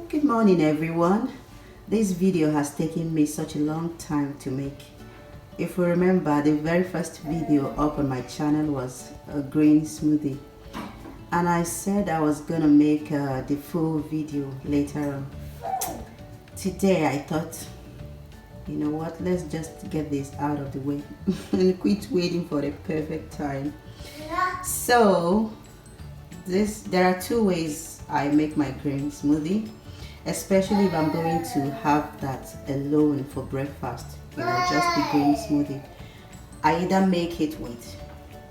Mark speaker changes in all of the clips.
Speaker 1: Good morning everyone. This video has taken me such a long time to make. If you remember, the very first video up on my channel was a green smoothie, and I said I was gonna make the full video later on. Today I thought, you know what, let's just get this out of the way and quit waiting for the perfect time. So there are two ways I make my green smoothie, especially if I'm going to have that alone for breakfast, you know, just the green smoothie. I either make it with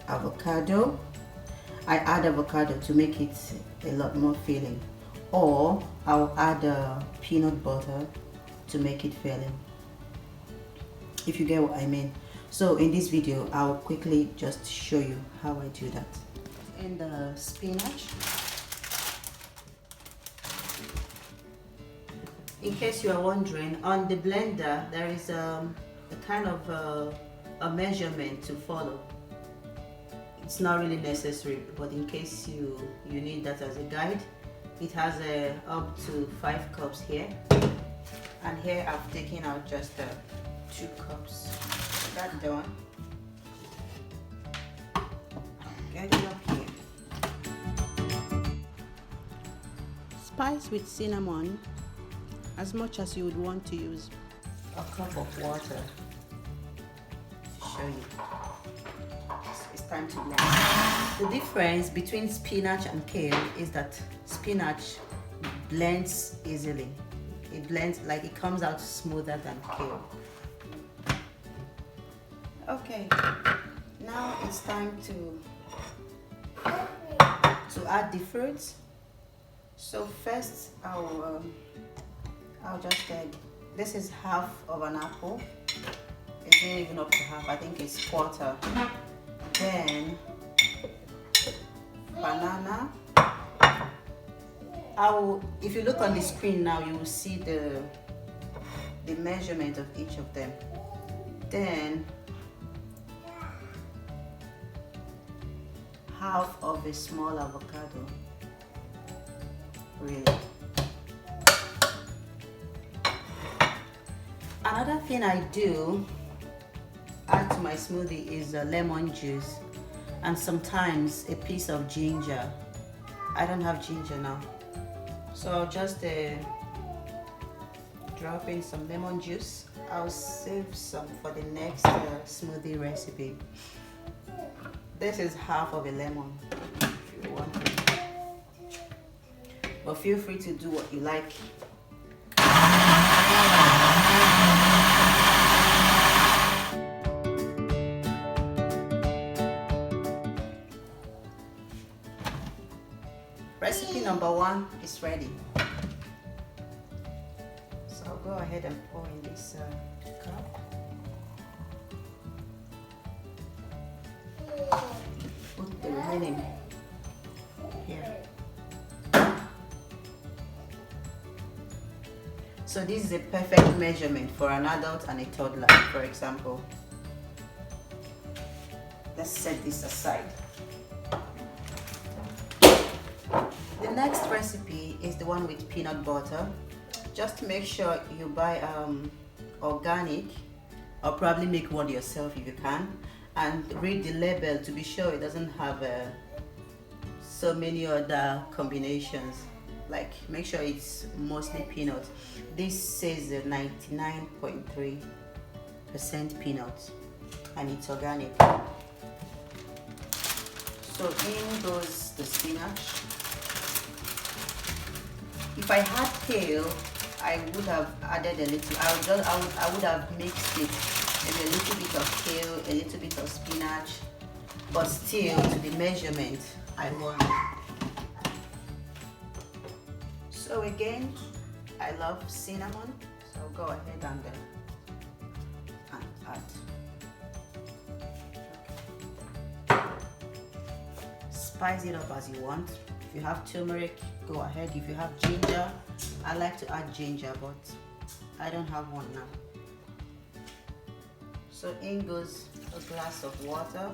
Speaker 1: avocado, I add avocado to make it a lot more filling, or I'll add peanut butter to make it filling, if you get what I mean. So in this video I'll quickly just show you how I do that. And the spinach, in case you are wondering, on the blender there is a kind of a measurement to follow. It's not really necessary, but in case you need that as a guide, it has up to 5 cups here, and here I've taken out just 2 cups. That done. Get it up here. Spice with cinnamon as much as you would want to use. A cup of water to show you. It's time to blend. The difference between spinach and kale is that spinach blends easily. It blends, like it comes out smoother than kale. Okay, now it's time to add the fruits. So first I'll just this is half of an apple. It's not even up to half, I think it's quarter. Then banana. If you look on the screen now, you will see the measurement of each of them. Then half of a small avocado. Really. Another thing I do add to my smoothie is lemon juice, and sometimes a piece of ginger. I don't have ginger now, so I'll just drop in some lemon juice. I'll save some for the next smoothie recipe. This is half of a lemon if you want to, but feel free to do what you like. Recipe number 1 is ready. So I'll go ahead and pour in this cup. Put the remaining here. So this is a perfect measurement for an adult and a toddler, for example. Let's set this aside. The next recipe is the one with peanut butter. Just make sure you buy organic, or probably make one yourself if you can, and read the label to be sure it doesn't have so many other combinations. Like, make sure it's mostly peanut. This says 99.3% peanut, and it's organic. So in goes the spinach. If I had kale, I would have added a little. I would have mixed it, maybe a little bit of kale, a little bit of spinach, but still to the measurement I want. So again, I love cinnamon, so I'll go ahead and add. Spice it up as you want. If you have turmeric, go ahead. If you have ginger, I like to add ginger, but I don't have one now. So in goes a glass of water.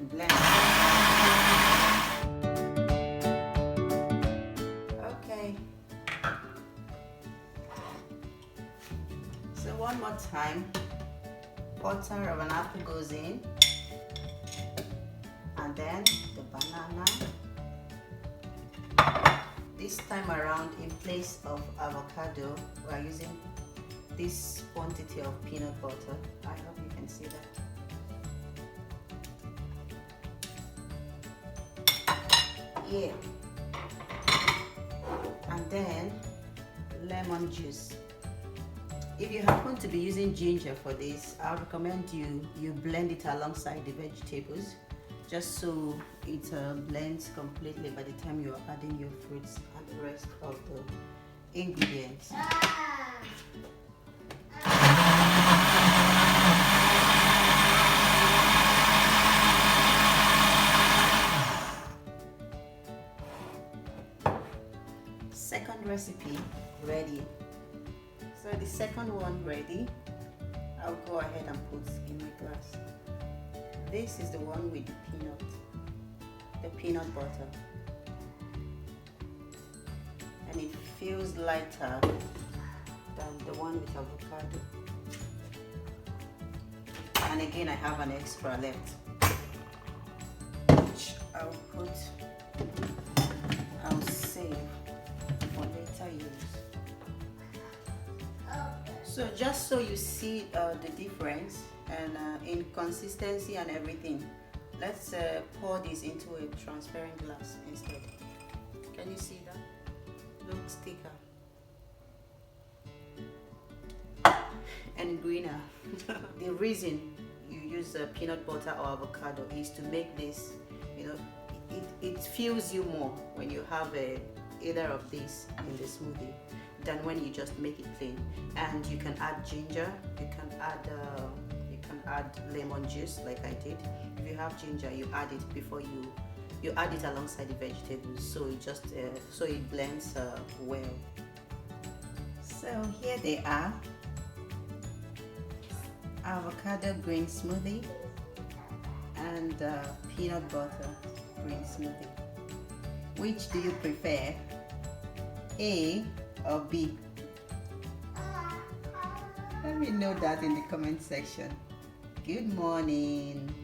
Speaker 1: and blend. Okay. So one more time, quarter of an apple goes in, and then the banana. This time around, in place of avocado, we are using this quantity of peanut butter. I hope you can see that. Yeah. And then lemon juice. If you happen to be using ginger for this, I recommend you blend it alongside the vegetables, just so it blends completely by the time you are adding your fruits and the rest of the ingredients. Second recipe ready. So the second one ready, I'll go ahead and put in my glass. This is the one with the peanut butter, and it feels lighter than the one with avocado. And again, I have an extra left, which I'll save for later use. So just so you see the difference and in consistency and everything, let's pour this into a transparent glass instead. Can you see that? Looks thicker and greener. The reason you use peanut butter or avocado is to make this, it fills you more when you have either of these in the smoothie than when you just make it plain. And you can add ginger, you can add lemon juice like I did. If you have ginger, you add it before you add it alongside the vegetables, so it just so it blends well. So here they are, avocado green smoothie and peanut butter green smoothie. Which do you prefer, A or B? Let me know that in the comment section. Good morning.